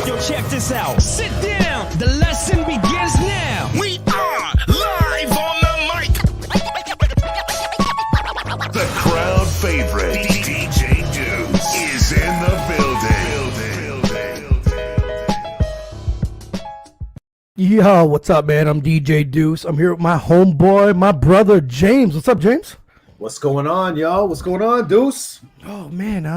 Yo, check this out. Sit down. The lesson begins now. We are live on the mic. The crowd favorite, DJ Duss, is in the building. Yo, what's up, man? I'm DJ Duss. I'm here with my homeboy, my brother, James. What's up, James? What's going on, yo? What's going on, Duss? Oh, man,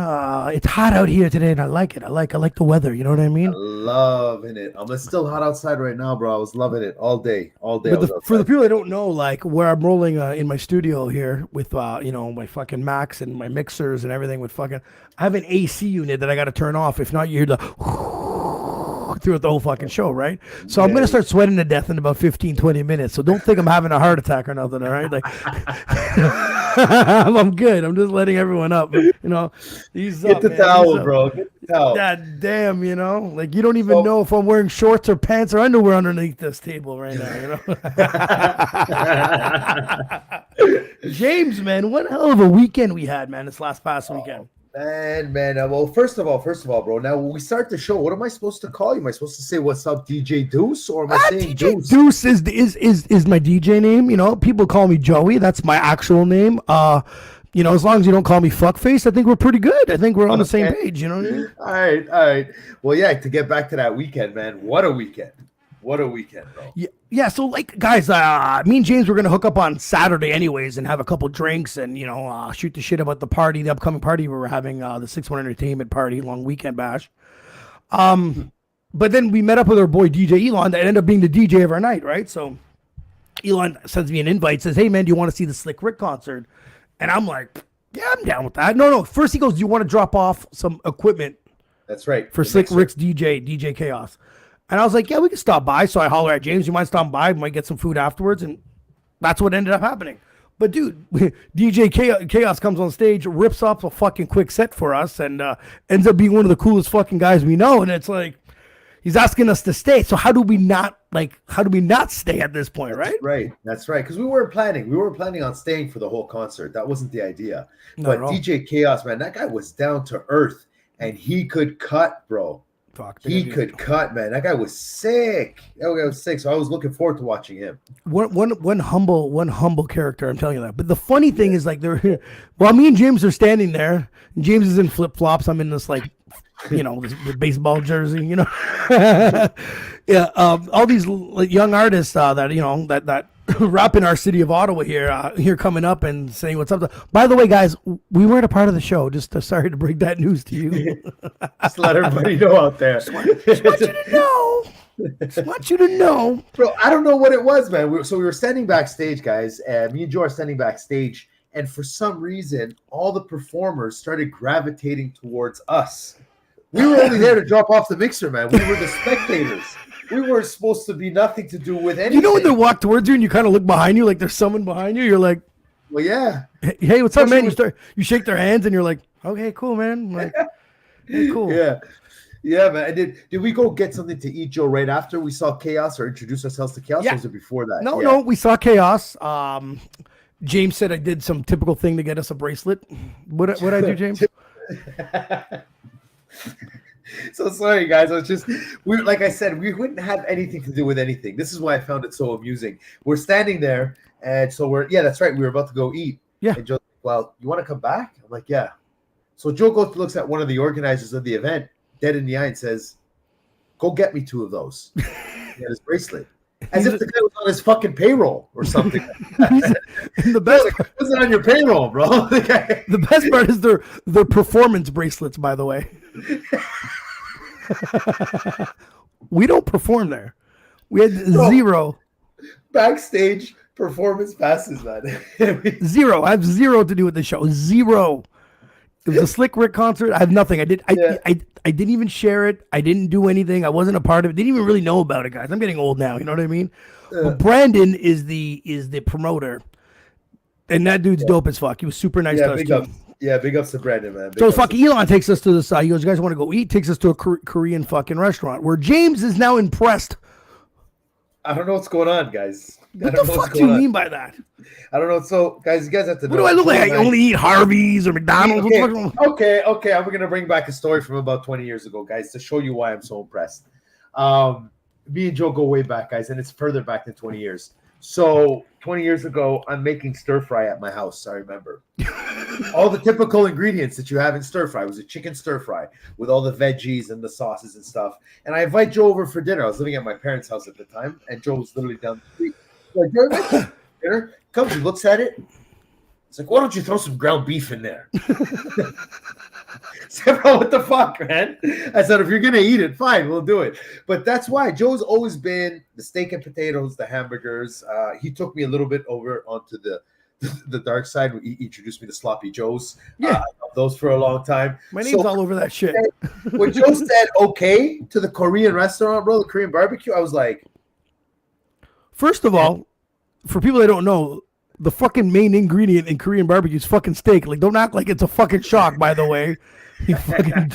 it's hot out here today, and I like it. I like the weather, you know what I mean? Loving it. It's still hot outside right now, bro. I was loving it all day. But for the people that don't know, like, where I'm rolling in my studio here with, my fucking Macs and my mixers and everything with fucking... I have an AC unit that I got to turn off. If not, you hear the... throughout the whole fucking show, right? So I'm going to start sweating to death in about 15, 20 minutes. So don't think I'm having a heart attack or nothing, all right? Like, I'm good. I'm just letting everyone up. But, Get the towel, bro. Get the towel. God damn, like you don't even know if I'm wearing shorts or pants or underwear underneath this table right now, James, man, what hell of a weekend we had, man, this past weekend. Man. Well, first of all, bro. Now, when we start the show, what am I supposed to call you? Am I supposed to say what's up, DJ Duss, or am I saying DJ Duss? Duss is my DJ name. People call me Joey. That's my actual name. As long as you don't call me fuckface, I think we're pretty good. I think we're on the same page. You know what I mean? All right. Well, yeah. To get back to that weekend, man. What a weekend, bro. Yeah, so like guys, me and James were gonna hook up on Saturday anyways and have a couple drinks and shoot the shit about the upcoming party we were having, the 6-1 Entertainment party, long weekend bash. But then we met up with our boy DJ Elon that ended up being the DJ of our night, right? So Elon sends me an invite, says, "Hey man, do you want to see the Slick Rick concert?" And I'm like, "Yeah, I'm down with that." No. First he goes, "Do you want to drop off some equipment?" That's right. For Slick Rick's DJ Chaos. And I was like, "Yeah, we can stop by." So I holler at James, "You mind stopping by? We might get some food afterwards." And that's what ended up happening. But dude, DJ Chaos comes on stage, rips up a fucking quick set for us, and ends up being one of the coolest fucking guys we know. And it's like, he's asking us to stay. So how do we not stay at this point, right? That's right. Because we weren't planning on staying for the whole concert. That wasn't the idea. Not but DJ Chaos, man, that guy was down to earth, and he could cut, bro. He could cut, man. That guy was sick. So I was looking forward to watching him. One humble character, I'm telling you that. But the funny thing is, like, me and James are standing there. James is in flip flops. I'm in this this baseball jersey. Yeah. All these young artists that rap in our city of Ottawa here coming up and saying what's up. By the way, guys, we weren't a part of the show. Just sorry to break that news to you. Just let everybody know out there. Just want you to know. Bro, I don't know what it was, man. We were standing backstage, guys. Me and Joe are standing backstage, and for some reason, all the performers started gravitating towards us. We were only there to drop off the mixer, man. We were the spectators. We weren't supposed to be nothing to do with anything. You know when they walk towards you and you kind of look behind you like there's someone behind you? You're like, well, yeah. Hey, what's up, man? You shake their hands and you're like, okay, cool, man. Like, hey, cool. Yeah, man. And did we go get something to eat, Joe, right after we saw Chaos or introduce ourselves to Chaos? Yeah. Or was it before that? No, we saw Chaos. James said I did some typical thing to get us a bracelet. What I do, James? So sorry, guys. Like I said, we wouldn't have anything to do with anything. This is why I found it so amusing. We're standing there, and so that's right. We were about to go eat. Yeah. And Joe's like, "Well, you want to come back?" I'm like, "Yeah." So Joe looks at one of the organizers of the event, dead in the eye, and says, "Go get me 2 of those." He had his bracelet, as if the guy was on his fucking payroll or something. The best part wasn't on your payroll, bro. The best part is their performance bracelets, by the way. We don't perform there. We had zero backstage performance passes, man. Zero. I have zero to do with the show. Zero. It was a Slick Rick concert. I have nothing. I didn't even share it. I didn't do anything. I wasn't a part of it. Didn't even really know about it, guys. I'm getting old now. You know what I mean? But Brandon is the promoter, and that dude's dope as fuck. He was super nice to us too. Yeah, big ups to Brandon, man. So fucking Elon takes us to the side. He goes, "You guys want to go eat?" Takes us to a Korean fucking restaurant where James is now impressed. I don't know what's going on, guys. What the fuck do you mean by that? I don't know. So, guys, you guys have to know. What do I look like? I only eat Harvey's or McDonald's? Okay. I'm gonna bring back a story from about 20 years ago, guys, to show you why I'm so impressed. Me and Joe go way back, guys, and it's further back than 20 years. So 20 years ago, I'm making stir fry at my house. I remember all the typical ingredients that you have in stir fry. It was a chicken stir fry with all the veggies and the sauces and stuff. And I invite Joe over for dinner. I was living at my parents' house at the time, and Joe was literally down the street. Like, dinner comes, he looks at it. It's like, why don't you throw some ground beef in there? I said, bro, what the fuck, man? I said, if you're gonna eat it, fine, we'll do it. But that's why Joe's always been the steak and potatoes, the hamburgers. He took me a little bit over onto the dark side. He introduced me to Sloppy Joe's. I love those for a long time. My name's all over that shit. When Joe said okay to the Korean restaurant, bro, the Korean barbecue, I was like, first of all, for people that don't know, the fucking main ingredient in Korean barbecue is fucking steak. Like, don't act like it's a fucking shock, by the way. You fucking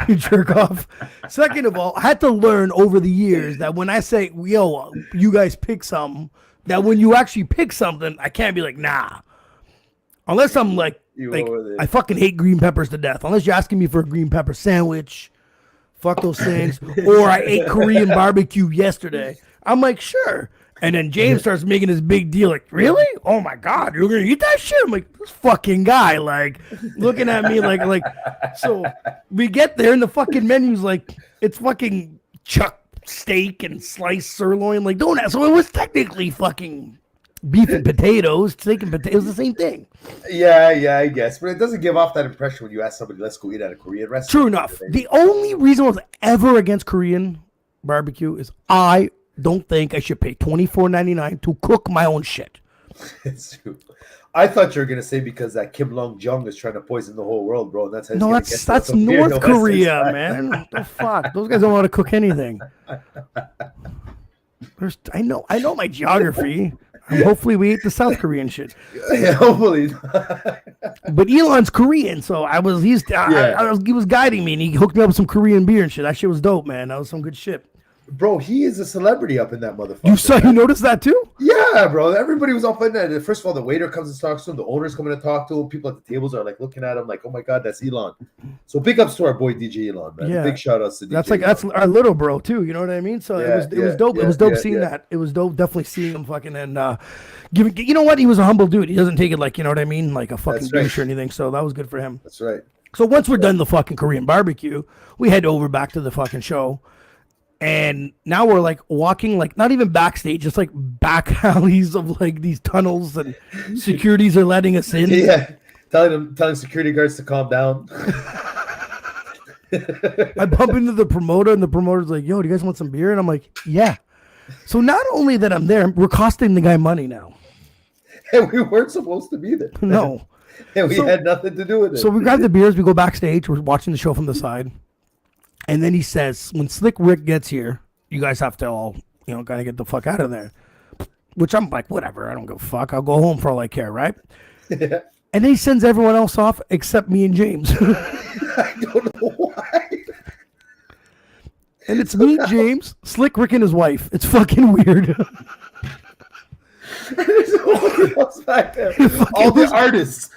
you jerk off. Second of all, I had to learn over the years that when I say, yo, you guys pick something, that when you actually pick something, I can't be like, nah. Unless I'm like I fucking hate green peppers to death. Unless you're asking me for a green pepper sandwich. Fuck those things. Or I ate Korean barbecue yesterday. I'm like, sure. And then James starts making this big deal, like, really? Oh my God, you're gonna eat that shit? I'm like, this fucking guy, like, looking at me like. So we get there and the fucking menu's like, it's fucking chuck steak and sliced sirloin, like, don't ask. So it was technically fucking beef and potatoes, steak and potatoes, the same thing. Yeah, I guess, but it doesn't give off that impression when you ask somebody, let's go eat at a Korean restaurant. True enough. The only reason I was ever against Korean barbecue is I don't think I should pay $24.99 to cook my own shit. It's true. I thought you were gonna say because that Kim Long Jung is trying to poison the whole world, bro. And that's how that's North Korea, man. What the fuck? Those guys don't know how to cook anything. I know my geography. Hopefully we ate the South Korean shit. Yeah, hopefully. But Elon's Korean, so he was guiding me, and he hooked me up with some Korean beer and shit. That shit was dope, man. That was some good shit. Bro, he is a celebrity up in that motherfucker. You noticed that too? Yeah, bro. Everybody was up in that. First of all, the waiter comes and talks to him. The owner's coming to talk to him. People at the tables are like looking at him like, oh my God, that's Elon. So big ups to our boy DJ Elon, man. Yeah. Big shout outs to DJ. That's our little bro too. You know what I mean? So it was dope. It was dope seeing that. It was dope definitely seeing him fucking and giving. You know what? He was a humble dude. He doesn't take it like, you know what I mean, like a fucking douche or anything. So that was good for him. That's right. So once we're done the fucking Korean barbecue, we head over back to the fucking show. And now we're like walking, like not even backstage, just like back alleys of like these tunnels, and securities are letting us in. Yeah, telling security guards to calm down. I bump into the promoter, and the promoter's like, "Yo, do you guys want some beer?" And I'm like, "Yeah." So not only that I'm there, we're costing the guy money now. And we weren't supposed to be there. No, and we had nothing to do with it. So we grab the beers, we go backstage, we're watching the show from the side. And then he says, when Slick Rick gets here, you guys have to all, gotta get the fuck out of there. Which I'm like, whatever, I don't give a fuck. I'll go home for all I care, right? Yeah. And then he sends everyone else off except me and James. I don't know why. And it's me, James, Slick Rick, and his wife. It's fucking weird. There's nobody else back there. All the artists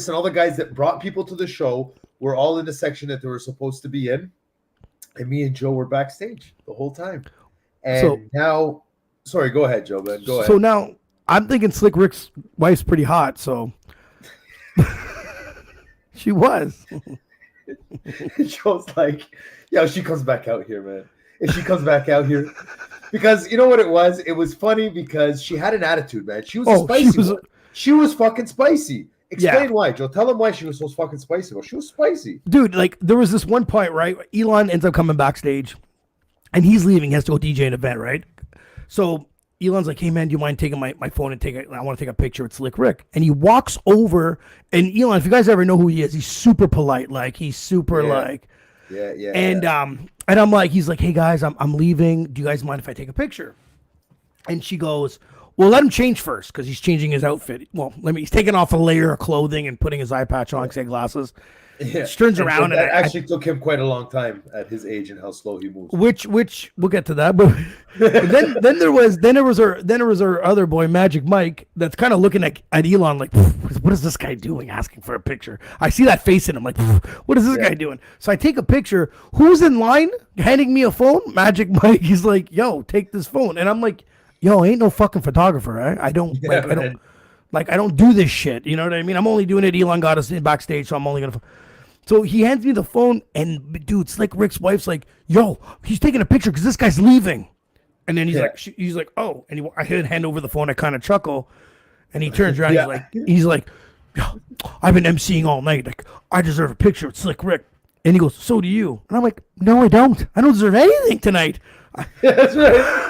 and all the guys that brought people to the show were all in the section that they were supposed to be in. And me and Joe were backstage the whole time. And now, sorry, go ahead, Joe, man. Go ahead. So now I'm thinking Slick Rick's wife's pretty hot, so she was. Joe's like, yo, she comes back out here, man. If she comes back out here. Because you know what it was? It was funny because she had an attitude, man. She was spicy. She was fucking spicy. Explain why, Joe. Tell them why she was so fucking spicy. Well, she was spicy. Dude, like, there was this one point, right? Elon ends up coming backstage, and he's leaving. He has to go DJ an event, right? So Elon's like, hey, man, do you mind taking my phone and I want to take a picture with Slick Rick. And he walks over, and Elon, if you guys ever know who he is, he's super polite. Like, he's super Yeah. And I'm like, he's like, hey, guys, I'm leaving. Do you guys mind if I take a picture? And she goes, well, let him change first because he's changing his outfit. Well, he's taking off a layer of clothing and putting his eye patch on because he had glasses. Yeah. Turns around that and actually took him quite a long time at his age and how slow he moves. which we'll get to that, but then there was our other boy Magic Mike that's kind of looking at Elon like, what is this guy doing asking for a picture? I see that face in him like, what is this guy doing? So I take a picture. Who's in line handing me a phone? Magic Mike. He's like, yo, take this phone, and I'm like, yo, I ain't no fucking photographer. I don't I don't do this shit. You know what I mean? I'm only doing it. Elon got us in backstage, so I'm only gonna. So he hands me the phone, and dude, Slick Rick's wife's like, "Yo, he's taking a picture because this guy's leaving." And then he's like, "Oh," and I hand over the phone. I kind of chuckle, and he turns around. He's like, "Yo, I've been emceeing all night. Like, I deserve a picture with Slick Rick." And he goes, "So do you?" And I'm like, "No, I don't. I don't deserve anything tonight." That's right.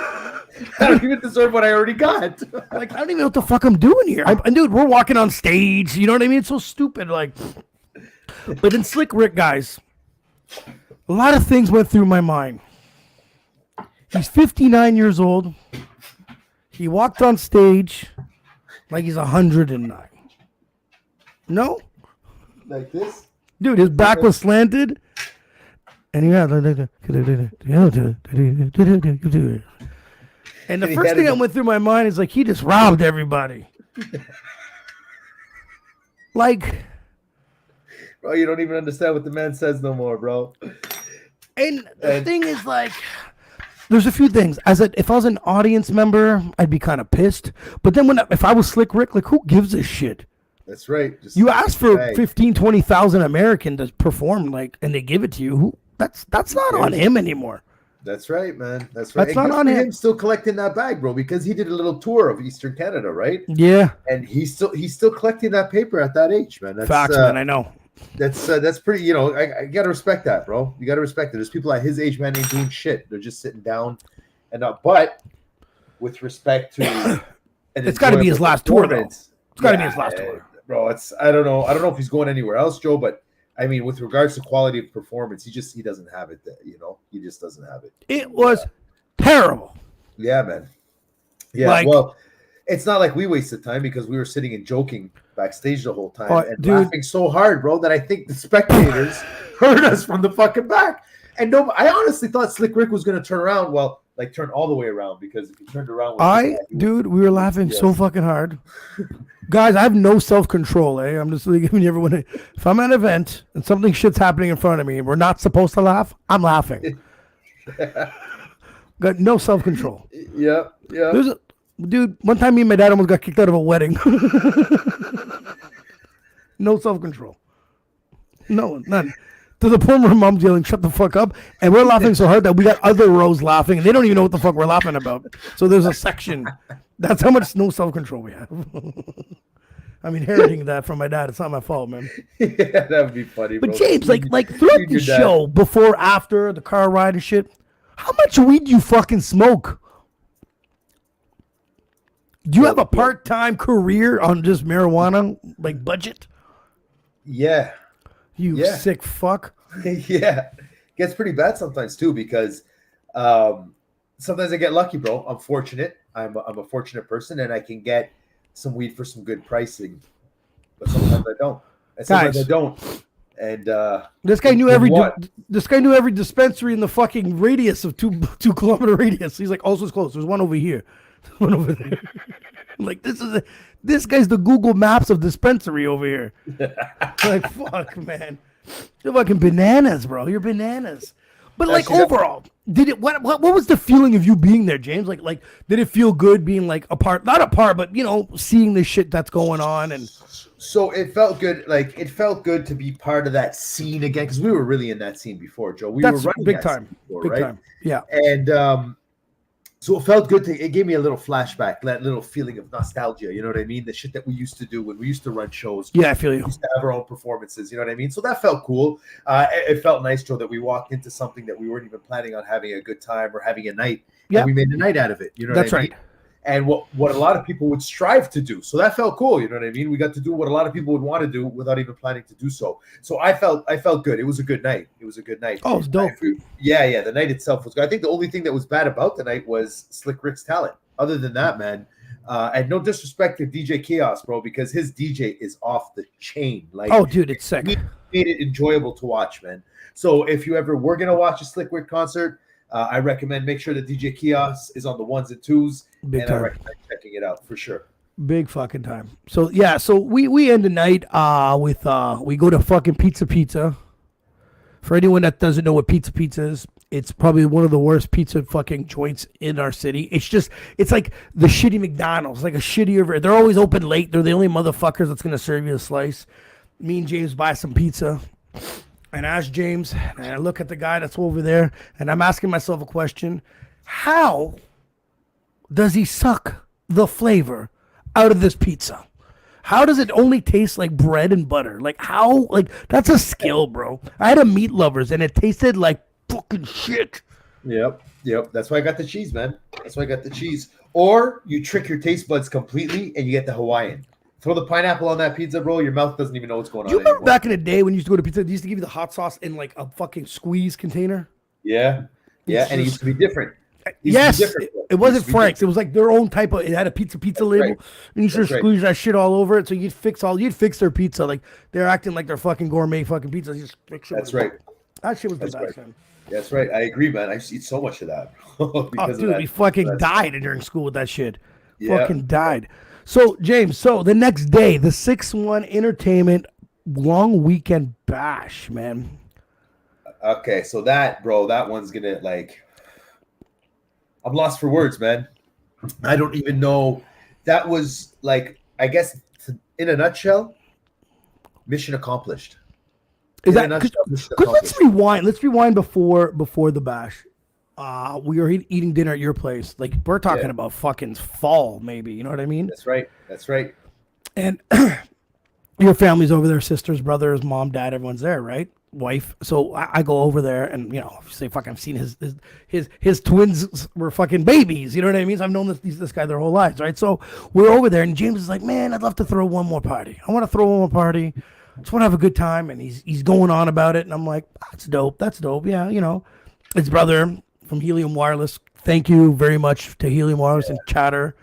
I don't even deserve what I already got. Like, I don't even know what the fuck I'm doing here. And dude, we're walking on stage. You know what I mean? It's so stupid. Like. But in Slick Rick, guys, a lot of things went through my mind. He's 59 years old. He walked on stage like he's 109. No? Like this? Dude, his back was slanted. And he had... And the first thing that went through my mind is like, he just robbed everybody. Like... Bro, you don't even understand what the man says no more, bro. And the thing is, like, there's a few things. If I was an audience member, I'd be kind of pissed. But then if I was Slick Rick, like, who gives a shit? That's right. You ask for 15, 20,000 American to perform, like, and they give it to you. That's not on him anymore. That's right, man. That's right. That's not on him. Still collecting that bag, bro, because he did a little tour of Eastern Canada, right? Yeah. And he's still collecting that paper at that age, man. That's, facts, man. I know. That's pretty. You know, I gotta respect that, bro. You gotta respect it. There's people at his age, man, ain't doing shit. They're just sitting down, and but with respect to, it's got to be his last tour, though. It's got to be his last tour, bro. I don't know if he's going anywhere else, Joe. But I mean, with regards to quality of performance, he doesn't have it. You know, he just doesn't have it. It was terrible. Yeah, man. Yeah. Well, it's not like we wasted time because we were sitting and joking backstage the whole time and laughing so hard, bro, that I think the spectators heard us from the fucking back. And no, I honestly thought Slick Rick was going to turn around. Well, like turn all the way around, because if he turned around, we were laughing so fucking hard. Guys, I have no self-control. I'm just like, giving everyone. If I'm at an event and something shit's happening in front of me and we're not supposed to laugh, I'm laughing. Got no self-control. Yeah. Dude, one time me and my dad almost got kicked out of a wedding. No self-control. No, none. To the point where mom's yelling, "Shut the fuck up." And we're laughing so hard that we got other rows laughing, and they don't even know what the fuck we're laughing about. So there's a section. That's how much no self-control we have. I'm inheriting that from my dad. It's not my fault, man. Yeah, that would be funny, But bro. James, like throughout the show, before, after, the car ride and shit, how much weed do you fucking smoke? Do you have a part-time career on just marijuana, like budget? Yeah. You sick fuck. Yeah. Gets pretty bad sometimes too, because sometimes I get lucky, bro. I'm fortunate. I'm a fortunate person, and I can get some weed for some good pricing. But sometimes I don't. And sometimes I don't. And this guy knew every dispensary in the fucking radius of 2 kilometer radius. He's like, also it's close. There's one over here. One over there. Like, this guy's the Google Maps of dispensary over here. Like, fuck, man. You're fucking bananas, bro. You're bananas. But like, overall, did it? What was the feeling of you being there, James? Like, did it feel good being like not a part, but seeing the shit that's going on? And so it felt good. Like, it felt good to be part of that scene again, because we were really in that scene before, Joe. We were running big time, before, big right? time. Yeah. And so it felt good it gave me a little flashback, that little feeling of nostalgia. You know what I mean? The shit that we used to do when we used to run shows. Yeah, I feel you. We used to have our own performances. You know what I mean? So that felt cool. It felt nice, Joe, that we walked into something that we weren't even planning on having a good time or having a night. Yeah. And we made a night out of it. You know what I mean? That's right. And what a lot of people would strive to do. So that felt cool. You know what I mean? We got to do what a lot of people would want to do without even planning to do so. So I felt good. It was a good night. Oh, it was dope. Yeah. The night itself was good. I think the only thing that was bad about the night was Slick Rick's talent. Other than that, man, And no disrespect to DJ Chaos, bro, because his DJ is off the chain. Like, Oh, dude, it's sick. he made it enjoyable to watch, man. So if you ever were gonna watch a Slick Rick concert, I recommend make sure that DJ Chaos is on the ones and twos, Big and time. I recommend checking it out for sure. Big fucking time. So yeah, so we end the night with we go to fucking Pizza. For anyone that doesn't know what Pizza is, it's probably one of the worst pizza fucking joints in our city. It's like the shitty McDonald's, like a shittier. They're always open late. They're the only motherfuckers that's gonna serve you a slice. Me and James buy some pizza, and ask James, and I look at the guy that's over there, and I'm asking myself a question: how does he suck the flavor out of this pizza? How does it only taste like bread and butter? Like how? Like that's a skill, bro. I had a Meat Lovers and it tasted like fucking shit. Yep. That's why I got the cheese, man. That's why I got the cheese. Or you trick your taste buds completely and you get the Hawaiian. Throw the pineapple on that pizza, bro. Your mouth doesn't even know what's going on. Do you remember anymore. back in the day when you used to go to pizza? They used to give you the hot sauce in like a fucking squeeze container. Yeah, and it used to be different. Yes, different, bro. it wasn't used to be Frank's. It was like their own type of. It had a pizza label, right. and you should That's right. squeeze that shit all over it. So you'd fix their pizza. Like they're acting like they're fucking gourmet fucking pizzas. You just fix it. That's with- right. That shit was the That's best, right. man. That's right. I agree, man. I used to eat so much of that. Oh, because dude, of that. we fucking That's- died during school with that shit. Yeah. Fucking died. So, James, the next day, the 6-1 Entertainment long weekend bash, man. Okay, so that, bro, that one's gonna like. I'm lost for words, man. I don't even know. That was like, I guess, in a nutshell, mission accomplished. Is In a that nutshell, mission because accomplished. let's rewind before the bash. We were eating dinner at your place. Like we're talking Yeah. about fucking fall, maybe. You know what I mean? That's right. That's right. And your family's over there, sisters, brothers, mom, dad, everyone's there, right? Wife. So I go over there, and obviously, fucking, I've seen his twins were fucking babies. You know what I mean? So I've known this guy their whole lives, right? So we're over there, and James is like, man, I'd love to throw one more party. I want to throw one more party. Just want to have a good time, and he's going on about it, and I'm like, that's dope. Yeah, his brother from Helium Wireless. Thank you very much to Helium Wireless and Chatter.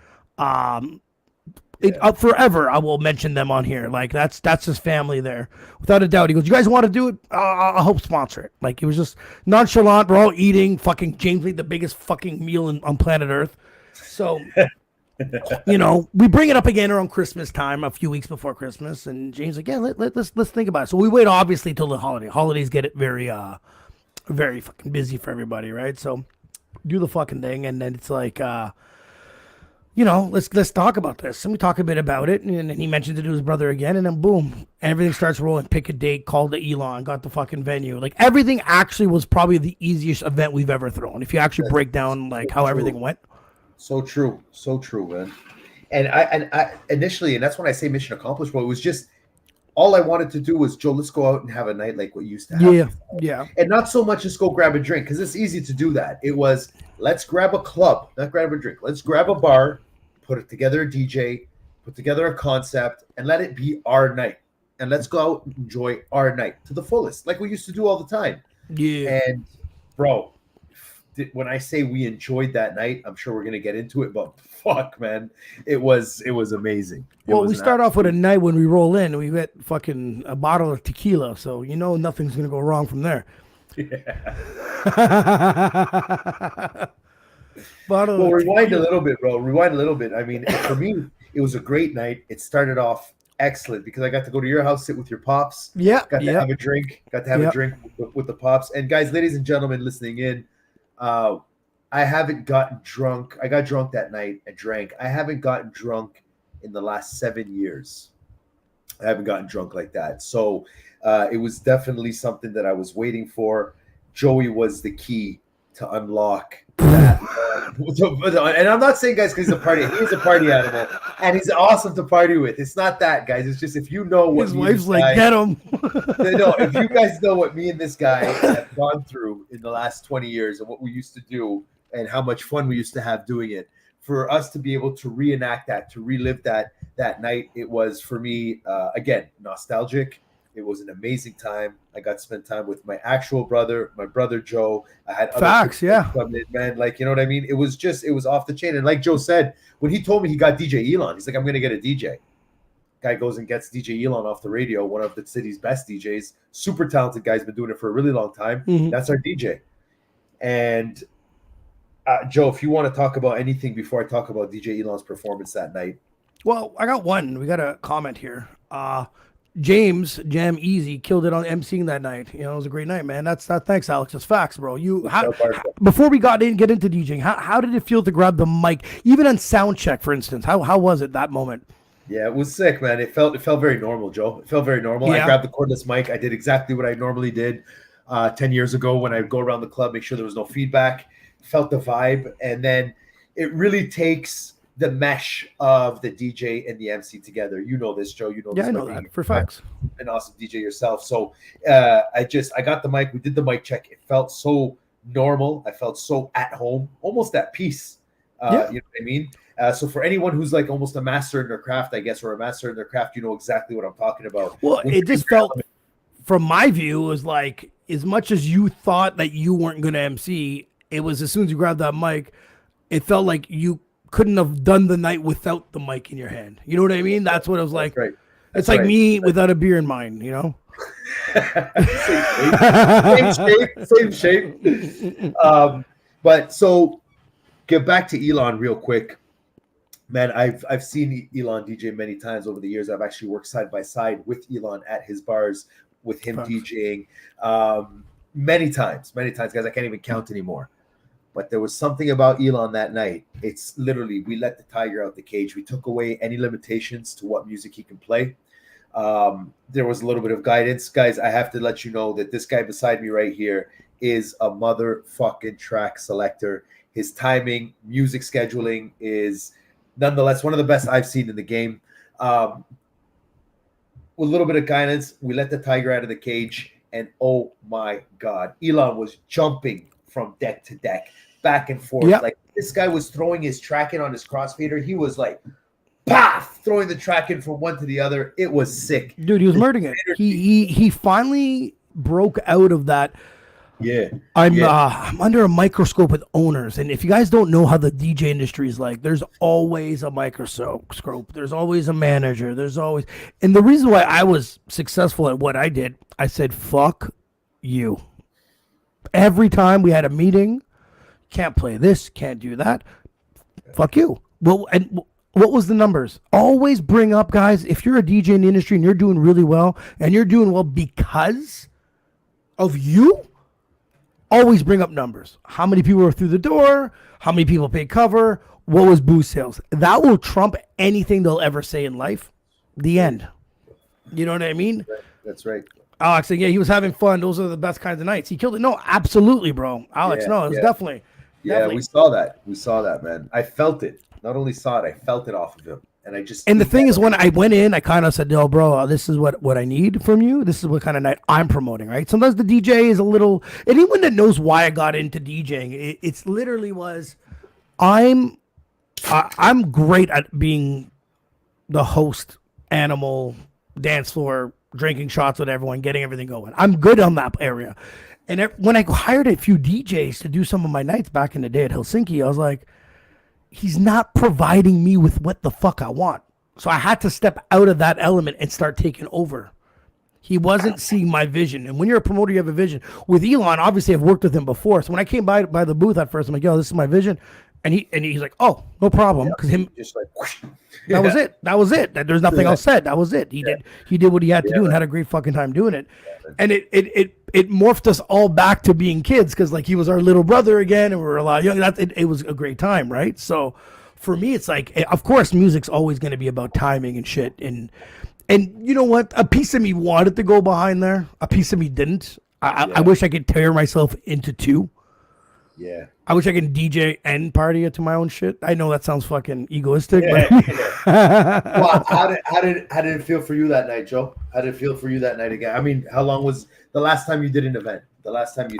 Forever, I will mention them on here. Like that's his family there, without a doubt. He goes, "You guys want to do it? I'll help sponsor it." Like it was just nonchalant. We're all eating. Fucking James made the biggest fucking meal on planet Earth. So, we bring it up again around Christmas time, a few weeks before Christmas, and James like, "Yeah, let's think about it." So we wait obviously till the holiday. Holidays get it very very fucking busy for everybody, right? So do the fucking thing, and then it's like. Let's talk about this. And we talk a bit about it. And then he mentioned it to his brother again. And then boom, everything starts rolling. Pick a date, called to Elon, got the fucking venue. Like everything actually was probably the easiest event we've ever thrown. If you actually break down like how everything went. So true, man. And I initially, and that's when I say mission accomplished, bro. It was just all I wanted to do was, Joe, let's go out and have a night like what you used to have. Yeah. And not so much just go grab a drink, because it's easy to do that. It was, let's grab a club, not grab a drink. Let's grab a bar, put it together a DJ, put together a concept, and let it be our night. And let's go out and enjoy our night to the fullest, like we used to do all the time. Yeah. And, bro, when I say we enjoyed that night, I'm sure we're going to get into it, but fuck, man, it was amazing. We start off with a night when we roll in, we get fucking a bottle of tequila, so nothing's going to go wrong from there. Yeah. Well, rewind a little bit, bro. Rewind a little bit. I mean, for me, it was a great night. It started off excellent because I got to go to your house, sit with your pops. Yeah. Got to have a drink. Got to have a drink with the pops. And guys, ladies and gentlemen listening in, I haven't gotten drunk. I got drunk that night. I drank. I haven't gotten drunk in the last 7 years. I haven't gotten drunk like that. So it was definitely something that I was waiting for. Joey was the key to unlock that. And I'm not saying, guys, because he's a party animal, and he's awesome to party with. It's not that, guys. It's just if you know what his wife's like, get him. No, if you guys know what me and this guy have gone through in the last 20 years and what we used to do and how much fun we used to have doing it, for us to be able to reenact that, to relive that night, it was for me again nostalgic. It was an amazing time. I got to spend time with my actual brother, my brother Joe. I had other Facts, people yeah. come in, man. Like, you know what I mean? It was off the chain. And like Joe said, when he told me he got DJ Elon, he's like, I'm gonna get a DJ. Guy goes and gets DJ Elon off the radio, one of the city's best DJs, super talented guy's been doing it for a really long time. Mhm. That's our DJ. And Joe, if you want to talk about anything before I talk about DJ Elon's performance that night. Well, I got one. We got a comment here. James Jam Easy killed it on emceeing that night. You know, it was a great night, man. That's thanks, Alex. That's facts, bro. Before we get into DJing, how did it feel to grab the mic, even on sound check, for instance? How was it that moment? Yeah, it was sick, man. It felt very normal, Joe. It felt very normal. Yeah. I grabbed the cordless mic. I did exactly what I normally did 10 years ago when I go around the club, make sure there was no feedback, felt the vibe. And then it really takes the mesh of the DJ and the MC together. You know this, Joe. You know this. Yeah, I know that for facts. An awesome DJ yourself. So I got the mic. We did the mic check. It felt so normal. I felt so at home, almost at peace. You know what I mean? So for anyone who's like almost a master in their craft, I guess, or a master in their craft, you know exactly what I'm talking about. Well, it just felt, from my view, it was like, as much as you thought that you weren't going to MC, it was as soon as you grabbed that mic, it felt like you couldn't have done the night without the mic in your hand. You know what I mean? That's what it was like. Right. It's like me without a beer in mine, you know? Same shape. But so get back to Elon real quick. Man, I've seen Elon DJ many times over the years. I've actually worked side by side with Elon at his bars, with him DJing many times, guys. I can't even count anymore. But there was something about Elon that night. It's literally, we let the tiger out the cage. We took away any limitations to what music he can play. There was a little bit of guidance. Guys, I have to let you know that this guy beside me right here is a motherfucking track selector. His timing, music scheduling is nonetheless one of the best I've seen in the game. With a little bit of guidance, we let the tiger out of the cage, and oh my God, Elon was jumping from deck to deck, back and forth. Yep. Like this guy was throwing his track in on his crossfader. He was like, paf, throwing the track in from one to the other. It was sick. Dude, he was murdering it. He finally broke out of that. Yeah. I'm under a microscope with owners, and if you guys don't know how the DJ industry is like, there's always a microscope. There's always a manager. And the reason why I was successful at what I did, I said, fuck you. Every time we had a meeting, can't play this, can't do that. Fuck you. Well, and what was the numbers? Always bring up, guys, if you're a DJ in the industry and you're doing really well, and you're doing well because of you, always bring up numbers. How many people were through the door? How many people paid cover? What was booze sales? That will trump anything they'll ever say in life. The end. You know what I mean? That's right. Alex said, yeah, he was having fun. Those are the best kinds of nights. He killed it. No, absolutely, bro. Alex, no, it was definitely. Yeah, we saw that. We saw that, man. I felt it. Not only saw it, I felt it off of him. And the thing is, when I went in, I kind of said, no, bro, this is what I need from you. This is what kind of night I'm promoting, right? Sometimes the DJ is a little, anyone that knows why I got into DJing, it's literally was, I'm great at being the host, animal, dance floor, drinking shots with everyone, getting everything going. I'm good on that area. And when I hired a few DJs to do some of my nights back in the day at Helsinki, I was like, he's not providing me with what the fuck I want. So I had to step out of that element and start taking over. He wasn't seeing my vision. And when you're a promoter, you have a vision. With Elon, obviously I've worked with him before. So when I came by the booth at first, I'm like, yo, this is my vision. And he's like, oh, no problem. Because him just like whoosh. That was it. That was it. There's nothing else said. That was it. He did what he had to do and had a great fucking time doing it. And it morphed us all back to being kids because like he was our little brother again and we were a lot young. It was a great time, right? So for me, it's like, of course, music's always going to be about timing and shit. And you know what? A piece of me wanted to go behind there. A piece of me didn't. I wish I could tear myself into two. Yeah. I wish I could DJ and party to my own shit. I know that sounds fucking egoistic, but well, how did it feel for you that night, Joe? How did it feel for you that night again? I mean, how long was the last time you did an event? The last time you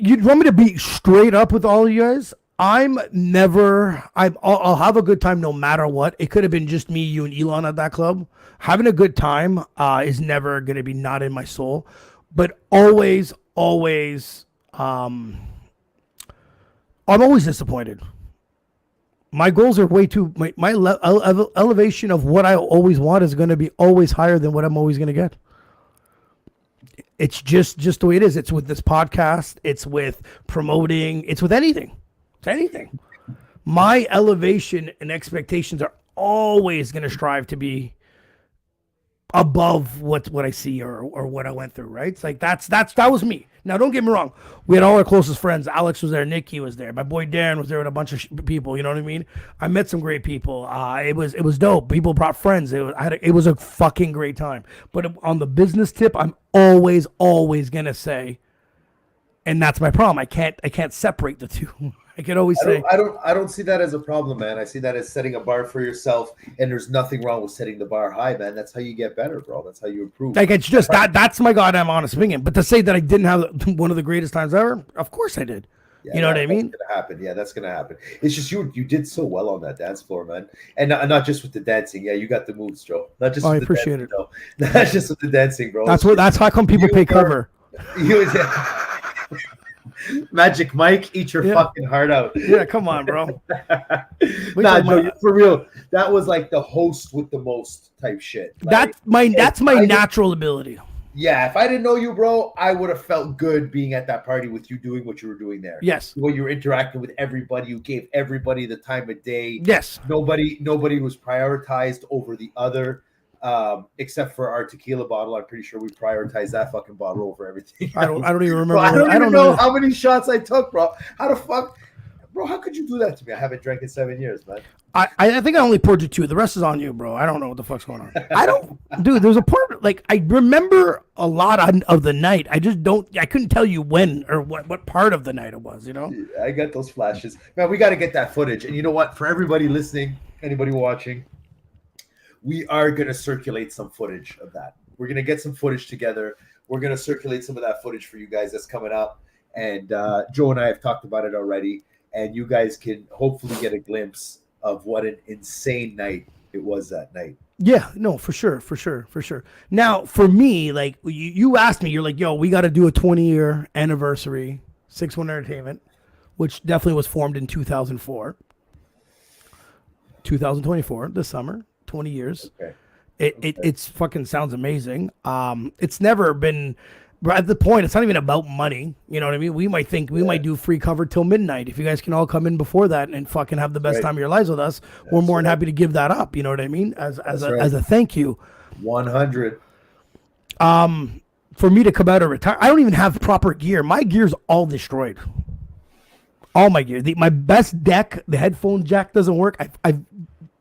you'd want me to be straight up with all of you guys? I'll have a good time no matter what. It could have been just me, you, and Elon at that club. Having a good time is never going to be not in my soul, but always, I'm always disappointed. My goals are way too, elevation of what I always want is going to be always higher than what I'm always going to get. It's just the way it is. It's with this podcast. It's with promoting. It's with anything. It's anything. My elevation and expectations are always going to strive to be above what I see or what I went through, right? It's like that was me. Now don't get me wrong. We had all our closest friends. Alex was there, Nikki was there, my boy Darren was there with a bunch of people, you know what I mean? I met some great people. It was dope. People brought friends. It was a fucking great time. But on the business tip, I'm always gonna say, and that's my problem. I can't separate the two. I can always say I don't see that as a problem, man. I see that as setting a bar for yourself, and there's nothing wrong with setting the bar high, man. That's how you get better, bro. That's how you improve. Like it's just that's my goddamn honest opinion. But to say that I didn't have one of the greatest times ever, of course I did. Yeah, you know what I mean? That's gonna happen. Yeah, that's gonna happen. It's just you did so well on that dance floor, man, and not just with the dancing. Yeah, you got the moves, Joe. Not just. I with appreciate the dancing, it. No. Not just with the dancing, bro. That's how come people pay cover. Magic Mike, eat your fucking heart out. Yeah, come on, bro. Nah, Joe, for real. That was like the host with the most type shit. Like, that's my natural ability. Yeah, if I didn't know you, bro, I would have felt good being at that party with you doing what you were doing there. Yes. When you were interacting with everybody, you gave everybody the time of day. Yes. Nobody was prioritized over the other. Except for our tequila bottle. I'm pretty sure we prioritized that fucking bottle over everything else. I don't even remember. Bro, I don't know how many shots I took, bro. How the fuck, bro? How could you do that to me? I haven't drank in 7 years, man. I think I only poured you 2. The rest is on you, bro. I don't know what the fuck's going on. I don't, dude. There's a part like I remember a lot of the night. I just don't. I couldn't tell you when or what part of the night it was. You know. Yeah, I got those flashes, man. We got to get that footage. And you know what? For everybody listening, anybody watching, we are going to circulate some footage of that. We're going to get some footage together. We're going to circulate some of that footage for you guys that's coming up. And Joe and I have talked about it already. And you guys can hopefully get a glimpse of what an insane night it was that night. Yeah, no, for sure. Now, for me, like you asked me, you're like, yo, we got to do a 20-year anniversary, 6-1 Entertainment, which definitely was formed in 2004. 2024, this summer. 20 years. Okay. It's fucking sounds amazing. It's never been at the point. It's not even about money. You know what I mean? We might think we might do free cover till midnight. If you guys can all come in before that and fucking have the best time of your lives with us, we're more than happy to give that up. You know what I mean? As a thank you. 100. For me to come out and retire, I don't even have proper gear. My gear's all destroyed. All my gear. My best deck, the headphone jack doesn't work. I've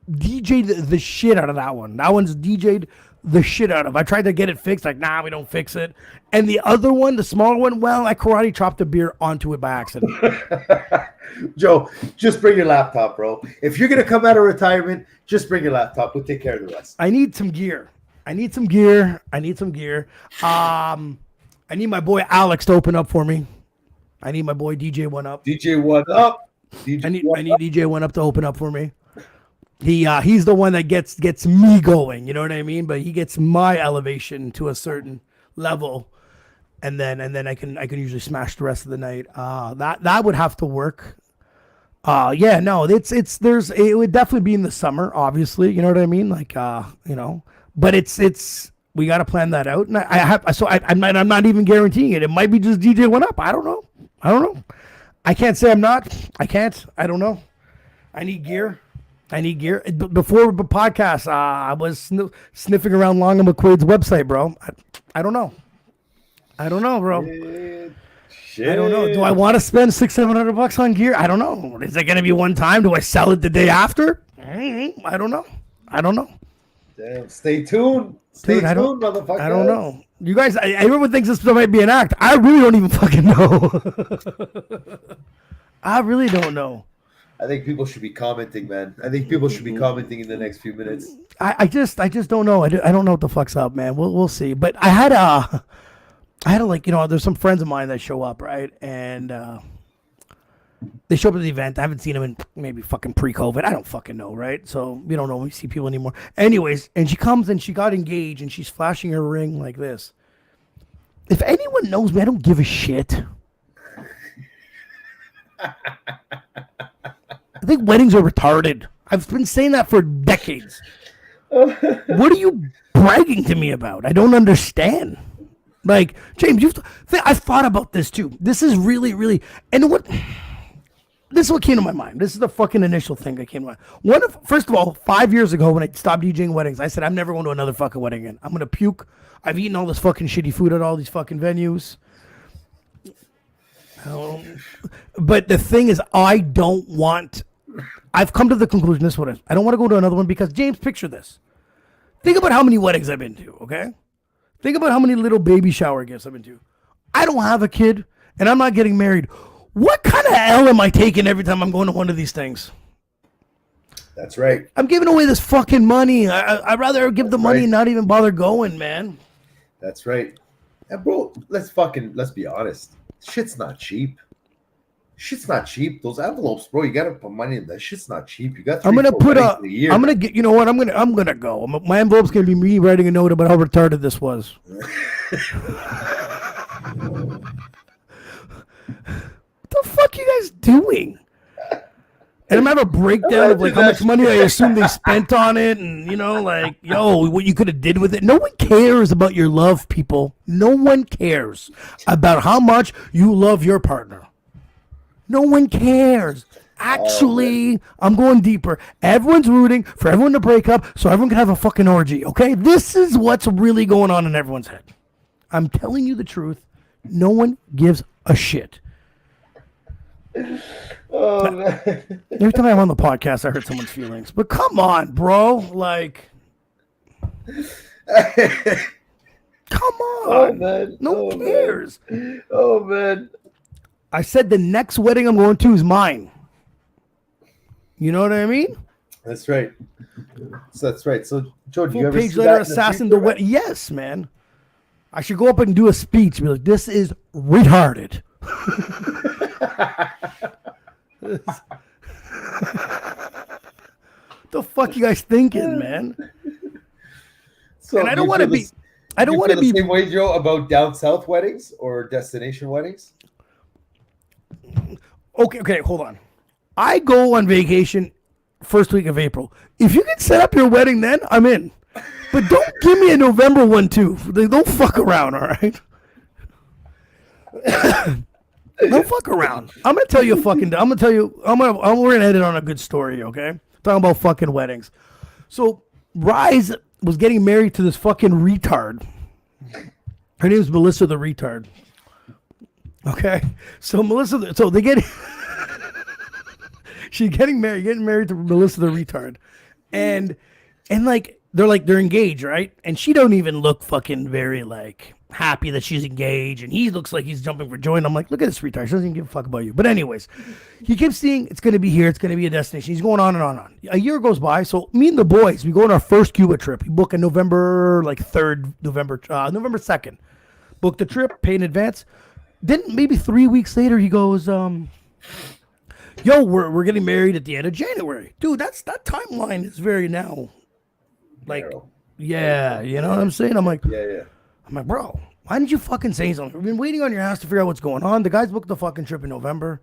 DJ'd the shit out of that one. That one's DJ'd the shit out of. I tried to get it fixed. Like, nah, we don't fix it. And the other one, the smaller one, well, I karate chopped a beer onto it by accident. Joe, just bring your laptop, bro. If you're going to come out of retirement, just bring your laptop. We'll take care of the rest. I need some gear. I need my boy Alex to open up for me. I need my boy DJ One Up. DJ One Up. I need DJ One Up to open up for me. He's the one that gets me going, you know what I mean? But he gets my elevation to a certain level, and then I can usually smash the rest of the night. That would have to work. It would definitely be in the summer, obviously, you know what I mean? Like but it's we got to plan that out, and I'm not even guaranteeing it. It might be just DJ One Up. I don't know. I can't say I'm not. I can't. I don't know. I need gear. Before the podcast, I was sniffing around Long and McQuaid's website, bro. I don't know. Bro. Shit. I don't know. Do I want to spend $600-700 on gear? I don't know. Is it going to be one time? Do I sell it the day after? I don't know. Damn. Stay tuned. Dude, motherfucker. I don't know. You guys, everyone thinks this might be an act. I really don't even fucking know. I really don't know. I think people should be commenting, man. I think people should be commenting in the next few minutes. I just don't know. I don't know what the fuck's up, man. We'll see. But I had like, there's some friends of mine that show up, right? And They show up at the event. I haven't seen them in maybe fucking pre-COVID. I don't fucking know, right? So we don't know when we see people anymore. Anyways, and she comes and she got engaged and she's flashing her ring like this. If anyone knows me, I don't give a shit. I think weddings are retarded. I've been saying that for decades. What are you bragging to me about? I don't understand. Like, James, I've thought about this too. This is really, really, and what... This is what came to my mind. This is the fucking initial thing that came to my mind. First of all, 5 years ago when I stopped DJing weddings, I said, I'm never going to another fucking wedding again. I'm going to puke. I've eaten all this fucking shitty food at all these fucking venues. But the thing is, I've come to the conclusion, this is what it is. I don't want to go to another one because, James, picture this. Think about how many weddings I've been to, okay? Think about how many little baby shower gifts I've been to. I don't have a kid, and I'm not getting married. What kind of L am I taking every time I'm going to one of these things? That's right. I'm giving away this fucking money. I'd rather give the money and not even bother going, man. That's right. And bro, let's be honest. Shit's not cheap. Shit's not cheap. Those envelopes, bro, you gotta put money in that. Shit's not cheap. You got. I'm gonna get. You know what? I'm gonna go. My envelope's gonna be me writing a note about how retarded this was. What the fuck you guys doing? And I'm gonna have a breakdown of like how much money I assume they spent on it, and like, yo, what you could have did with it. No one cares about your love, people. No one cares about how much you love your partner. No one cares. Actually, I'm going deeper. Everyone's rooting for everyone to break up so everyone can have a fucking orgy, okay? This is what's really going on in everyone's head. I'm telling you the truth. No one gives a shit. Oh, man. Every time I'm on the podcast, I hurt someone's feelings. But come on, bro. Like, come on. Oh, man. No one cares. Man. Oh, man. I said the next wedding I'm going to is mine. You know what I mean? That's right. That's right. So, Joe, do you Full ever page see letter that assassin the wedding? Yes, man. I should go up and do a speech and be like, this is retarded. The fuck you guys thinking, man? So, and I don't want to be. I don't want to be the same way, Joe, about down south weddings or destination weddings. Okay, hold on. I go on vacation first week of April. If you can set up your wedding then, I'm in. But don't give me a November one too. Don't fuck around, all right? Don't fuck around. I'm gonna tell you we're gonna end it on a good story, okay? Talking about fucking weddings. So Rise was getting married to this fucking retard. Her name's Melissa the retard. Okay, so they get she's getting married to Melissa the retard, and like they're engaged, right? And she don't even look fucking very like happy that she's engaged, and he looks like he's jumping for joy. And I'm like, look at this retard. She doesn't even give a fuck about you. But anyways, he keeps seeing it's gonna be here. It's gonna be a destination. He's going on and on and on. A year goes by. So me and the boys, we go on our first Cuba trip. We book on November 2nd. Book the trip, pay in advance. Then maybe 3 weeks later, he goes, yo, we're getting married at the end of January. Dude, that timeline is very now. Like, yeah, you know what I'm saying? I'm like, Yeah. I'm like, bro, why didn't you fucking say something? We've been waiting on your ass to figure out what's going on. The guy's booked the fucking trip in November.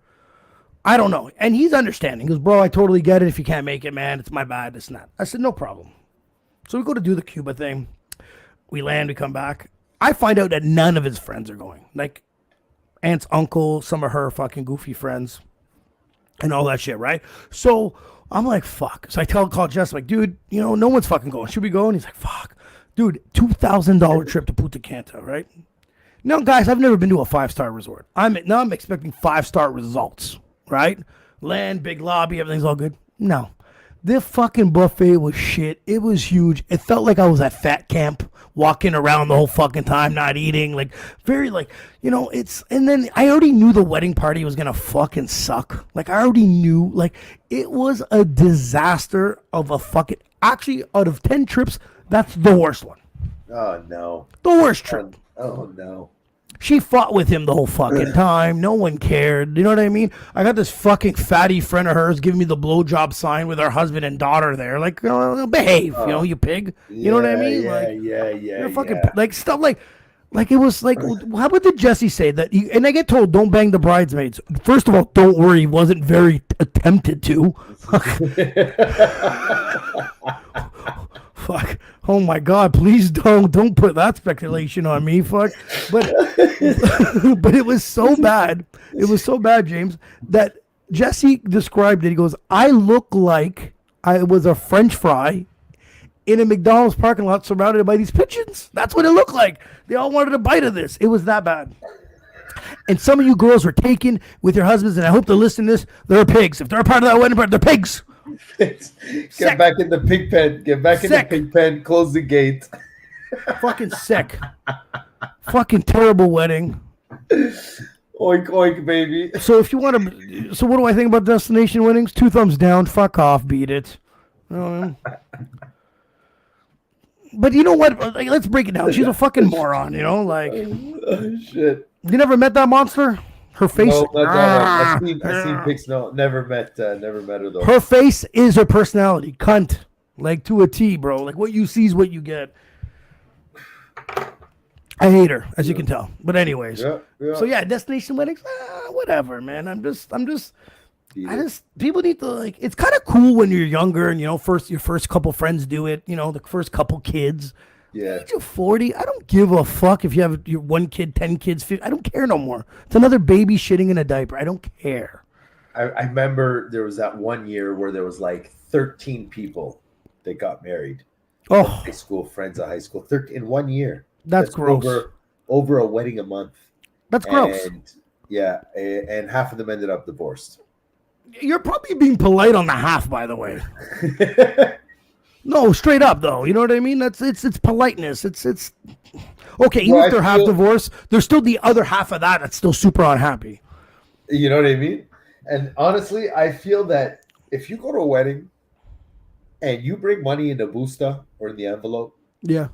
I don't know. And he's understanding. He goes, bro, I totally get it. If you can't make it, man, it's my bad. It's not. I said, no problem. So we go to do the Cuba thing. We land, we come back. I find out that none of his friends are going. Like, aunt's uncle, some of her fucking goofy friends, and all that shit, right? So I'm like, fuck. So I call Jess, like, dude, no one's fucking going. Should we go? And he's like, fuck. Dude, $2,000 trip to Punta Cana, right? Now, guys, I've never been to a 5-star resort. I'm expecting 5-star results, right? Land, big lobby, everything's all good. No. This fucking buffet was shit. It was huge. It felt like I was at fat camp, walking around the whole fucking time, not eating, like, very, like, and then I already knew the wedding party was gonna fucking suck. Like, I already knew, like, it was a disaster of a fucking, actually, out of 10 trips, that's the worst one. Oh, no. The worst trip. Oh, no. She fought with him the whole fucking time. No one cared. You know what I mean? I got this fucking fatty friend of hers giving me the blowjob sign with her husband and daughter there. Like, behave, you pig. You know what I mean? Yeah. You're fucking like stuff like it was like, what did Jesse say that? And I get told, don't bang the bridesmaids. First of all, don't worry, he wasn't very attempted to. Fuck. Oh my God! Please don't put that speculation on me. Fuck. But but it was so bad. It was so bad, James, that Jesse described it. He goes, "I look like I was a French fry in a McDonald's parking lot surrounded by these pigeons. That's what it looked like. They all wanted a bite of this. It was that bad." And some of you girls were taken with your husbands, and I hope they're listening to this. They're pigs. If they're a part of that wedding party, they're pigs. Get back in the pig pen. Get back in the pig pen. Close the gate. Fucking sick. Fucking terrible wedding. Oink oink, baby. So if you want to, so what do I think about destination weddings? 2 thumbs down. Fuck off. Beat it. But you know what? Like, let's break it down. She's a fucking moron. You know, like. Oh, shit. You never met that monster? Her face. No, not that one. I've seen pics. No, never met her though. Her face is her personality. Cunt. Like to a T, bro. Like what you see is what you get. I hate her, as you can tell. But anyways. Yeah. So yeah, destination weddings, whatever, man. People need to like, it's kind of cool when you're younger and, your first couple friends do it, the first couple kids. Yeah. Age of 40, I don't give a fuck if you have your 1 kid, 10 kids, 50, I don't care no more. It's another baby shitting in a diaper. I don't care. I remember there was that one year where there was like 13 people that got married. Oh, high school friends of high school, 13 in 1 year. That's gross. Over a wedding a month. That's gross. Yeah, and half of them ended up divorced. You're probably being polite on the half, by the way. No, straight up though. You know what I mean? It's politeness. It's okay. Even if they're half divorced, there's still the other half of that's still super unhappy. You know what I mean? And honestly, I feel that if you go to a wedding and you bring money in the busta or in the envelope, yeah,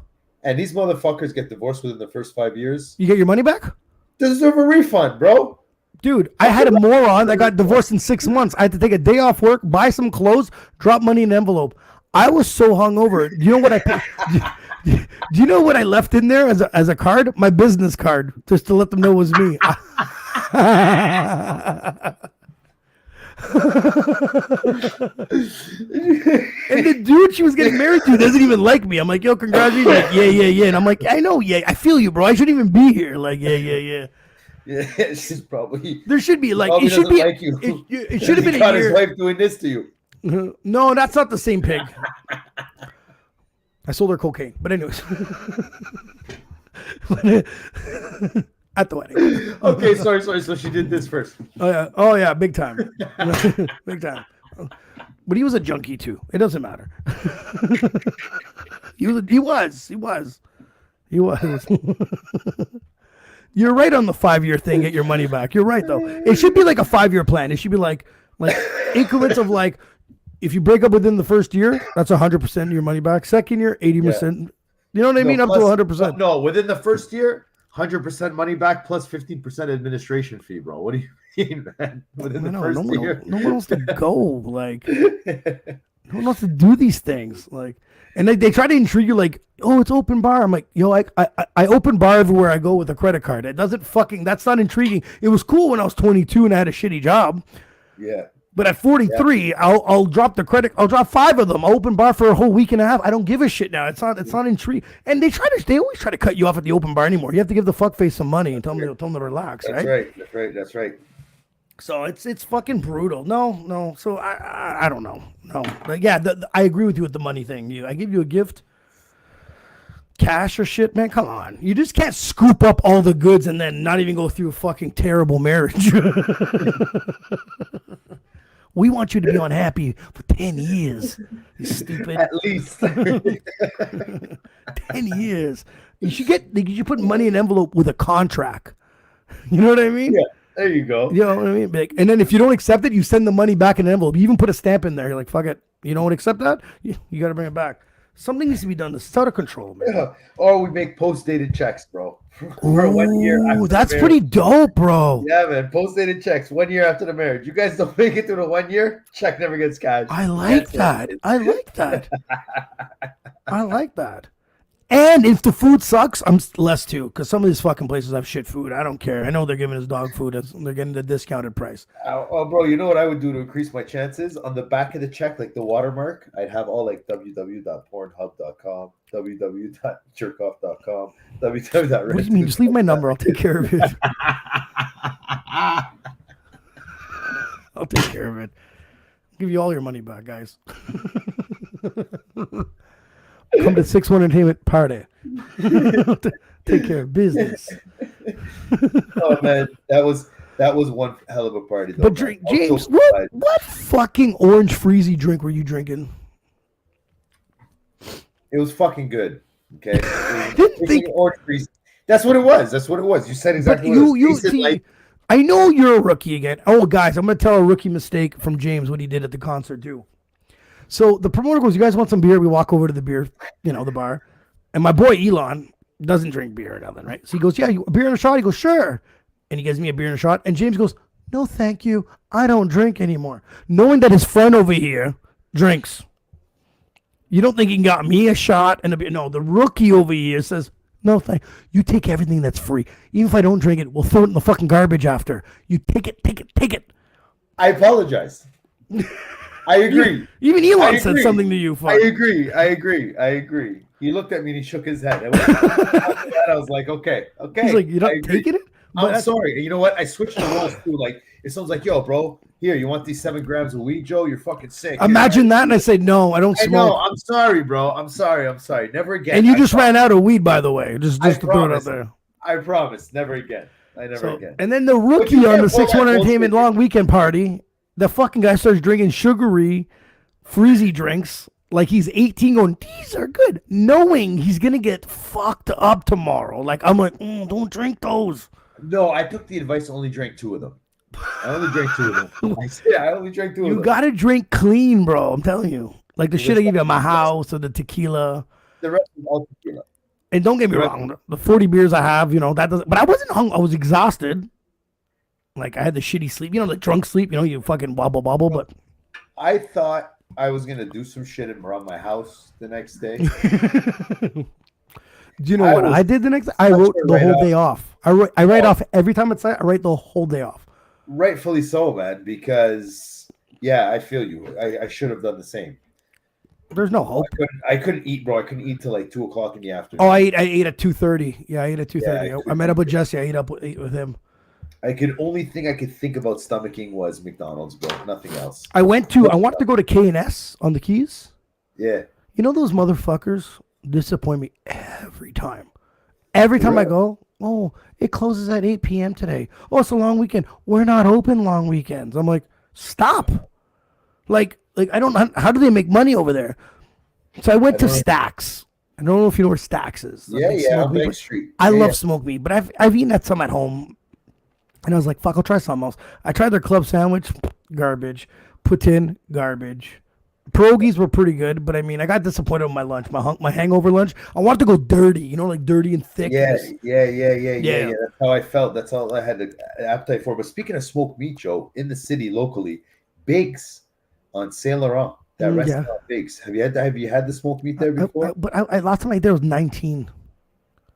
and these motherfuckers get divorced within the first 5 years, you get your money back? Deserve a refund, bro. Dude, I had a moron that got divorced in 6 months. I had to take a day off work, buy some clothes, drop money in an envelope. I was so hungover. Do you know what do you know what I left in there as a card? My business card, just to let them know it was me. And the dude she was getting married to doesn't even like me. I'm like, yo, congratulations. Like, yeah. And I'm like, I know, yeah. I feel you, bro. I shouldn't even be here. Like, yeah. Yeah, she's probably. There should be like it should be. Like you. It should have been got a year. His wife doing this to you. No, that's not the same pig. I sold her cocaine, but anyways. At the wedding. Okay, sorry. So she did this first. Oh yeah, big time. Big time. But he was a junkie too. It doesn't matter. He was. You're right on the 5-year thing. Get your money back. You're right though. It should be like a 5-year plan. It should be like increments of like, if you break up within the first year, that's 100% of your money back. Second year, 80%. You know what I mean? Up to 100%. No, within the first year, 100% money back plus 15% administration fee, bro. What do you mean, man? Within the first year, no one wants to go. Like, no one wants to do these things. Like, and they try to intrigue you. Like, oh, it's open bar. I'm like, yo, I open bar everywhere I go with a credit card. It doesn't that's not intriguing. It was cool when I was 22 and I had a shitty job. Yeah. But at 43, I'll drop the credit. I'll drop 5 of them. I'll open bar for a whole week and a half. I don't give a shit now. It's not intriguing. And they always try to cut you off at the open bar anymore. You have to give the fuckface some money and tell them to relax. That's right. That's right. So it's fucking brutal. No. So I don't know. No. But yeah, I agree with you with the money thing. I give you a gift, cash or shit, man. Come on. You just can't scoop up all the goods and then not even go through a fucking terrible marriage. We want you to be unhappy for 10 years. You stupid. At least 10 years. You should put money in an envelope with a contract. You know what I mean? Yeah. There you go. You know what I mean? And then if you don't accept it, you send the money back in an envelope. You even put a stamp in there. You're like, fuck it. You don't accept that? You got to bring it back. Something needs to be done. This is out of control, man. Yeah. Or we make post-dated checks, bro. For 1 year. Ooh, after the that's marriage. pretty dope, bro. Yeah, man. Post-dated checks 1 year after the marriage. You guys don't make it through the 1 year, check never gets cashed. I like That's that. it. I like that. I like that. And if the food sucks, I'm less too, because some of these fucking places have shit food. I don't care. I know they're giving us dog food. They're getting the discounted price. Oh, bro, you know what I would do to increase my chances? On the back of the check, like the watermark, I'd have all like www.pornhub.com, www.jerkoff.com, www. What do you mean? Just leave my number. I'll take care of it. I'll take care of it. I'll give you all your money back, guys. Come to 6-1 Entertainment Party. Take care of business. Oh man, that was one hell of a party. Though, But man. James, So what fucking orange freezy drink were you drinking? it was fucking good. Okay, Didn't think- orange freeze. That's what it was. That's what it was. You said exactly. But what it you was. Tasted see, like I know you're a rookie again. Oh, guys, I'm gonna tell a rookie mistake from James what he did at the concert too. So the promoter goes, "You guys want some beer?" We walk over to the beer, the bar, and my boy Elon doesn't drink beer or nothing, right? So he goes, "Yeah, a beer and a shot." He goes, "Sure," and he gives me a beer and a shot. And James goes, "No, thank you. I don't drink anymore," knowing that his friend over here drinks. You don't think he got me a shot and a beer? No, the rookie over here says, "No, thank you. Take everything that's free. Even if I don't drink it, we'll throw it in the fucking garbage after. You take it, take it, take it." I apologize. I agree. Even I Elon said agree. something to you. Fuck. I agree. He looked at me and he shook his head. After that, I was like, okay. He's like, "You're I not agree. taking it?" I'm sorry. And you know what? I switched the roles too. Like, it sounds like, yo, bro, here, you want these 7 grams of weed, Joe? You're fucking sick. Imagine that, and I say, "No, I don't I know. smoke." I'm sorry, bro. I'm sorry. Never again. And you I just promise. ran out of weed, by the way. Just to throw it out promise. there. I promise. Never again. Never So, again. and then the you rookie can't on the pull that 6-1 Entertainment bullshit. long weekend party, the fucking guy starts drinking sugary, freezy drinks like he's 18, going, "These are good," knowing he's gonna get fucked up tomorrow. Like, I'm like, "Don't drink those." No, I took the advice to only drink 2 of them. I only drank 2 of them. I said I only drank 2 of You them. gotta drink clean, bro. I'm telling you. Like the shit I There's give you at my something house or the tequila. The rest is all tequila. And don't get me Right. wrong, the 40 beers I have, that doesn't. But I wasn't hung. I was exhausted. Like I had the shitty sleep, the drunk sleep. You fucking wobble. But I thought I was gonna do some shit around my house the next day. do you know I what was I did the next? I such wrote a the whole write-off. day off. I write off every time it's I write the whole day off. Rightfully so, man. Because I feel you. I should have done the same. There's no hope. I couldn't eat, bro. I couldn't eat till like 2:00 in the afternoon. Oh, I ate at 2:30. Yeah, I ate at 2:30. Yeah, I met up with Jesse. I ate with him. Only thing I could think about stomaching was McDonald's, bro. Nothing else. I wanted to go to K&S on the Keys. Yeah. You know those motherfuckers disappoint me every time. Every time I Really? go, "Oh, it closes at 8 p.m. today. Oh, it's a long weekend. We're not open long weekends." I'm like, stop. Like I don't know, how do they make money over there? So I went to Stacks. I don't know if you know where Stacks is. Yeah, Like yeah, smoke on meat, Bank but Street. I Yeah, love smoked meat, but I've eaten at some at home. And I was like, fuck, I'll try something else. I tried their club sandwich, garbage. Poutine, garbage. Pierogies were pretty good, but I mean, I got disappointed with my lunch, my hangover lunch. I wanted to go dirty, like dirty and thick. Yeah, Just- yeah. That's how I felt. That's all I had the appetite for. But speaking of smoked meat, Joe, in the city locally, Biggs on Saint Laurent, that Yeah. restaurant Biggs. Have you had the smoked meat there before? But last time I did was 19.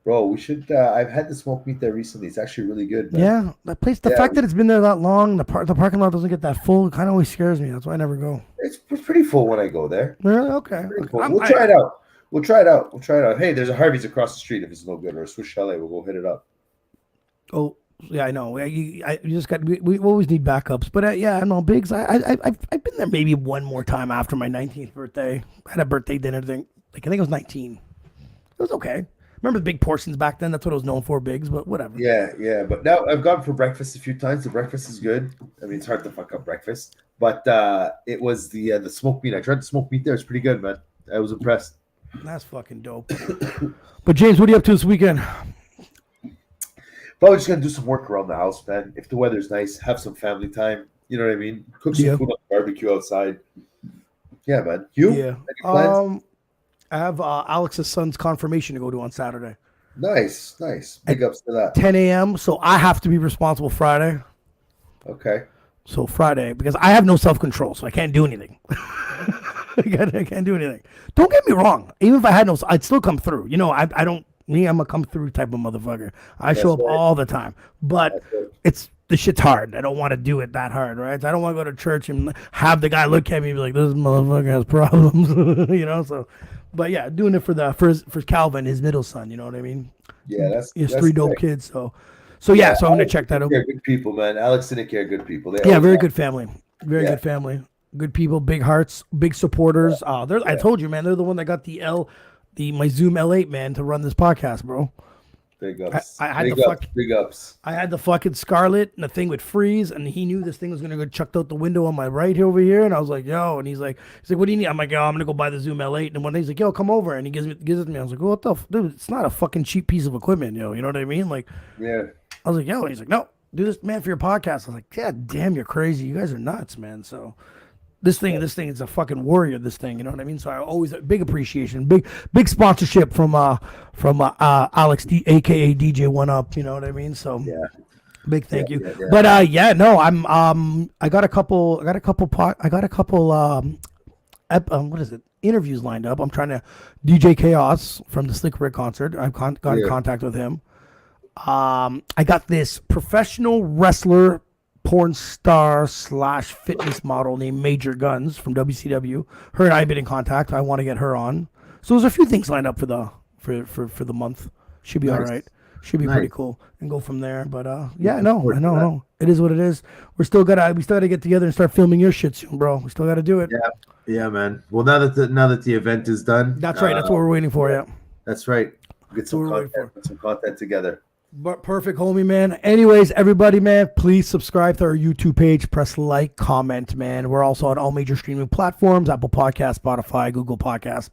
Bro, we should. I've had the smoked meat there recently. It's actually really good. Man. Yeah, that place. The Yeah, fact that it's been there that long, the parking lot doesn't get that full. Kind of always scares me. That's why I never go. It's pretty full when I go there. Really? Okay. Pretty full. I'm- We'll try it out. We'll try it out. Hey, there's a Harvey's across the street if it's no good, or a Swiss Chalet. We'll go hit it up. Oh, yeah, I know. You just got. We always need backups. But yeah, no, Biggs. I've been there maybe one more time after my 19th birthday. I had a birthday dinner thing. Like I think it was 19. It was okay. Remember the big portions back then? That's what it was known for, Biggs. But whatever. Yeah. But now I've gone for breakfast a few times. The breakfast is good. I mean, it's hard to fuck up breakfast. But it was the smoked meat. I tried the smoked meat there. It's pretty good, man. I was impressed. That's fucking dope. But James, what are you up to this weekend? Probably just gonna do some work around the house, man. If the weather's nice, have some family time. You know what I mean? Cook some Yeah. food on the barbecue outside. Yeah, man. You? Yeah. Any plans? I have Alex's son's confirmation to go to on Saturday. Nice. Big ups to that. 10 a.m. So I have to be responsible Friday. Okay. So Friday, because I have no self-control, so I can't do anything. I can't do anything. Don't get me wrong. Even if I had no, I'd still come through. You know, I don't. Me, I'm a come through type of motherfucker. I show up all the time, but the shit's hard. I don't want to do it that hard, right? I don't want to go to church and have the guy look at me and be like, "This motherfucker has problems," you know. So, but yeah, doing it for Calvin, his middle son. You know what I mean? Yeah, he has 3 dope kids. So yeah. So I'm gonna check that out. They're good people, man. Alex and Nick are good people. Very good family. Very good family. Good people, big hearts, big supporters. I told you, man, they're the one that got my Zoom L8 man to run this podcast, bro. Big ups. I had big ups. I had the fucking Scarlet and the thing would freeze, and he knew this thing was gonna go chucked out the window on my right over here, and I was like, yo, and he's like, what do you need? I'm like, yo, I'm gonna go buy the Zoom L8, and one day he's like, yo, come over, and he gives it to me. I was like, what the dude? It's not a fucking cheap piece of equipment, yo. You know what I mean? Like, yeah. I was like, yo, and he's like, no, do this, man, for your podcast. I was like, God damn, you're crazy. You guys are nuts, man. So. This thing is a fucking warrior. This thing, you know what I mean. So I always big appreciation, big sponsorship from Alex, aka DJ One Up. You know what I mean. So yeah, big thank you. Yeah. But I got a couple what is it? Interviews lined up. I'm trying to DJ Chaos from the Slick Rick concert. I've got in contact with him. I got this professional wrestler, porn star / fitness model named Major Guns from WCW. Her and I have been in contact. I want to get her on. So there's a few things lined up for the month. Should be all right. Should be pretty cool and go from there. But no. It is what it is. We still gotta get together and start filming your shit soon, bro. We still gotta do it. Yeah, man. Well, now that the event is done, that's right. That's what we're waiting for. Yeah, that's right. Get some content together. But perfect, homie, man. Anyways, everybody, man, please subscribe to our YouTube page. Press like, comment, man. We're also on all major streaming platforms: Apple Podcasts, Spotify, Google Podcasts,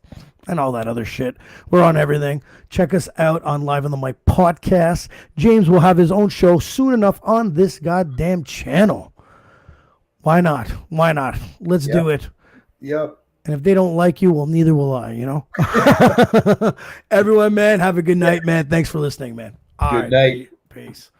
and all that other shit. We're on everything. Check us out on Live on the Mic podcast. James will have his own show soon enough on this goddamn channel. Why not? Let's do it. Yep. And if they don't like you, well, neither will I, you know? Everyone, man, have a good night, man. Thanks for listening, man. Good night. Peace.